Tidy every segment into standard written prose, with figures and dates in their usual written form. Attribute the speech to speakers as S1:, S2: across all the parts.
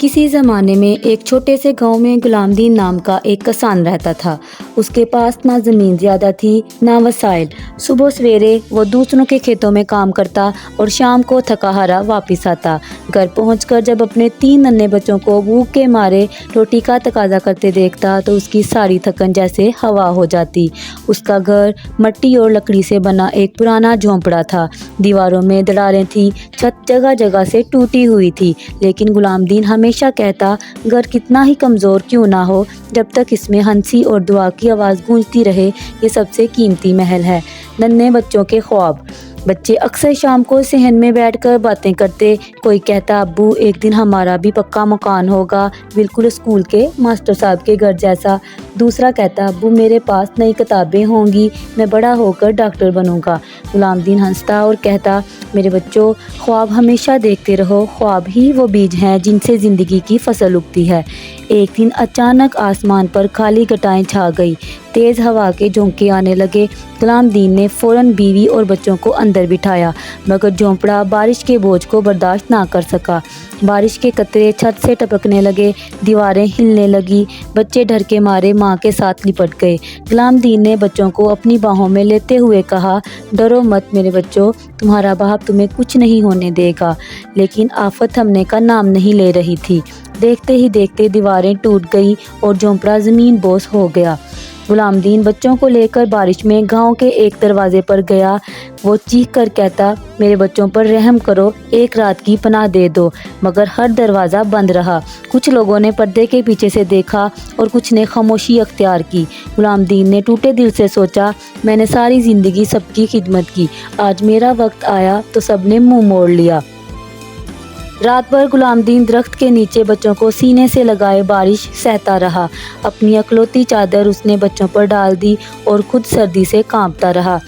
S1: किसी ज़माने में एक छोटे से गांव में गुलामदीन नाम का एक किसान रहता था। उसके पास ना ज़मीन ज़्यादा थी ना वसाइल। सुबह सवेरे वो दूसरों के खेतों में काम करता और शाम को थका हारा वापस आता। घर पहुंचकर जब अपने 3 नन्हे बच्चों को भूख के मारे रोटी का तकाजा करते देखता तो उसकी सारी थकन जैसे हवा हो जाती। उसका घर मिट्टी और लकड़ी से बना एक पुराना झोंपड़ा था। दीवारों में दरारें थी, छत जगह जगह से टूटी हुई थी, लेकिन गुलामदीन हमेशा कहता, घर कितना ही कमज़ोर क्यों ना हो, जब तक इसमें हंसी और दुआ की आवाज़ गूंजती रहे, ये सबसे कीमती महल है। नन्हे बच्चों के ख्वाब। बच्चे अक्सर शाम को सहन में बैठकर बातें करते। कोई कहता, अब्बू एक दिन हमारा भी पक्का मकान होगा, बिल्कुल स्कूल के मास्टर साहब के घर जैसा। दूसरा कहता, अब्बू मेरे पास नई किताबें होंगी, मैं बड़ा होकर डॉक्टर बनूंगा। गुलामदीन हंसता और कहता, मेरे बच्चों, ख्वाब हमेशा देखते रहो, ख्वाब ही वो बीज हैं जिनसे ज़िंदगी की फसल उगती है। एक दिन अचानक आसमान पर काली घटाएं छा गई, तेज़ हवा के झोंके आने लगे। गुलामदीन ने फ़ौरन बीवी और बच्चों को अंदर बिठाया, मगर झोंपड़ा बारिश के बोझ को बर्दाश्त ना कर सका। बारिश के कतरे छत से टपकने लगे, दीवारें हिलने लगी। बच्चे डर के मारे माँ के साथ लिपट गए। गुलामदीन ने बच्चों को अपनी बाहों में लेते हुए कहा, डरो मत मेरे बच्चों, तुम्हारा बाप तुम्हें कुछ नहीं होने देगा। लेकिन आफत थमने का नाम नहीं ले रही थी। देखते ही देखते दीवारें टूट गई और झोंपड़ा ज़मीन बोस हो गया। गुलामदीन बच्चों को लेकर बारिश में गांव के एक दरवाजे पर गया। वो चीख कर कहता, मेरे बच्चों पर रहम करो, एक रात की पनाह दे दो। मगर हर दरवाज़ा बंद रहा। कुछ लोगों ने पर्दे के पीछे से देखा और कुछ ने खामोशी अख्तियार की। गुलामदीन ने टूटे दिल से सोचा, मैंने सारी ज़िंदगी सबकी खिदमत की, आज मेरा वक्त आया तो सब ने मुँह मोड़ लिया। रात भर गुलामदीन दरख्त के नीचे बच्चों को सीने से लगाए बारिश सहता रहा। अपनी अकलौती चादर उसने बच्चों पर डाल दी और खुद सर्दी से कांपता रहा।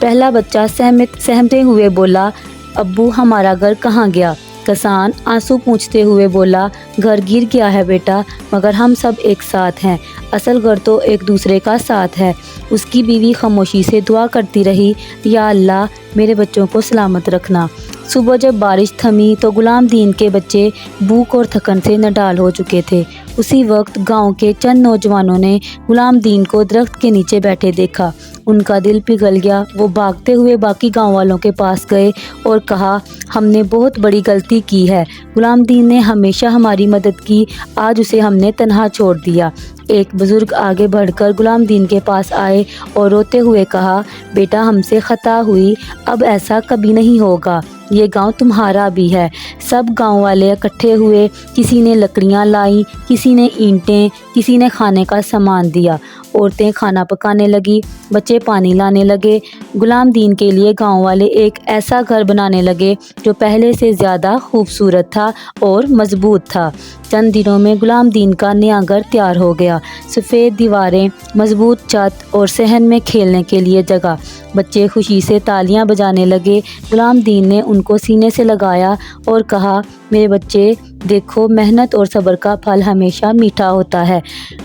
S1: पहला बच्चा सहमते हुए बोला, अब्बू हमारा घर कहाँ गया? किसान आंसू पूंछते हुए बोला, घर गिर गया है बेटा, मगर हम सब एक साथ हैं। असल घर तो एक दूसरे का साथ है। उसकी बीवी खामोशी से दुआ करती रही, या अल्लाह मेरे बच्चों को सलामत रखना। सुबह जब बारिश थमी तो गुलामदीन के बच्चे भूख और थकन से नडाल हो चुके थे। उसी वक्त गांव के चंद नौजवानों ने गुलामदीन को दरख्त के नीचे बैठे देखा। उनका दिल पिघल गया। वो भागते हुए बाकी गांव वालों के पास गए और कहा, हमने बहुत बड़ी गलती की है। गुलामदीन ने हमेशा हमारी मदद की, आज उसे हमने तन्हा छोड़ दिया। एक बुजुर्ग आगे बढ़कर गुलामदीन के पास आए और रोते हुए कहा, बेटा हमसे खता हुई, अब ऐसा कभी नहीं होगा। ये गांव तुम्हारा भी है। सब गांव वाले इकट्ठे हुए। किसी ने लकड़ियां लाई, किसी ने ईंटें, किसी ने खाने का सामान दिया। औरतें खाना पकाने लगी, बच्चे पानी लाने लगे। गुलामदीन के लिए गांव वाले एक ऐसा घर बनाने लगे जो पहले से ज़्यादा खूबसूरत था और मजबूत था। चंद दिनों में गुलामदीन का नया घर तैयार हो गया। सफ़ेद दीवारें, मजबूत छत और सहन में खेलने के लिए जगह। बच्चे खुशी से तालियां बजाने लगे। गुलामदीन ने उनको सीने से लगाया और कहा, मेरे बच्चे देखो, मेहनत और सब्र का फल हमेशा मीठा होता है।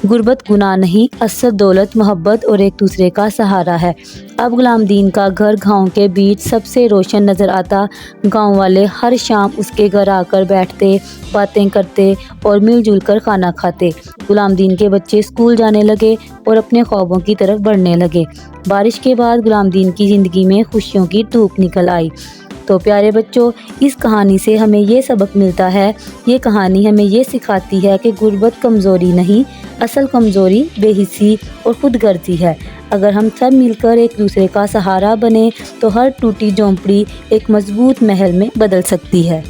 S1: गुर्बत गुनाह नहीं, असल दौलत मोहब्बत और एक दूसरे का सहारा है। अब गुलामदीन का घर गांव के बीच सबसे रोशन नज़र आता। गांव वाले हर शाम उसके घर आकर बैठते, बातें करते और मिलजुल कर खाना खाते। गुलामदीन के बच्चे स्कूल जाने लगे और अपने ख्वाबों की तरफ बढ़ने लगे। बारिश के बाद गुलामदीन की ज़िंदगी में खुशियों की धूप निकल आई। तो प्यारे बच्चों, इस कहानी से हमें ये सबक मिलता है, ये कहानी हमें ये सिखाती है कि गुर्बत कमज़ोरी नहीं, असल कमज़ोरी बेहिस्सी और खुदगर्जी है। अगर हम सब मिलकर एक दूसरे का सहारा बने तो हर टूटी झोंपड़ी एक मजबूत महल में बदल सकती है।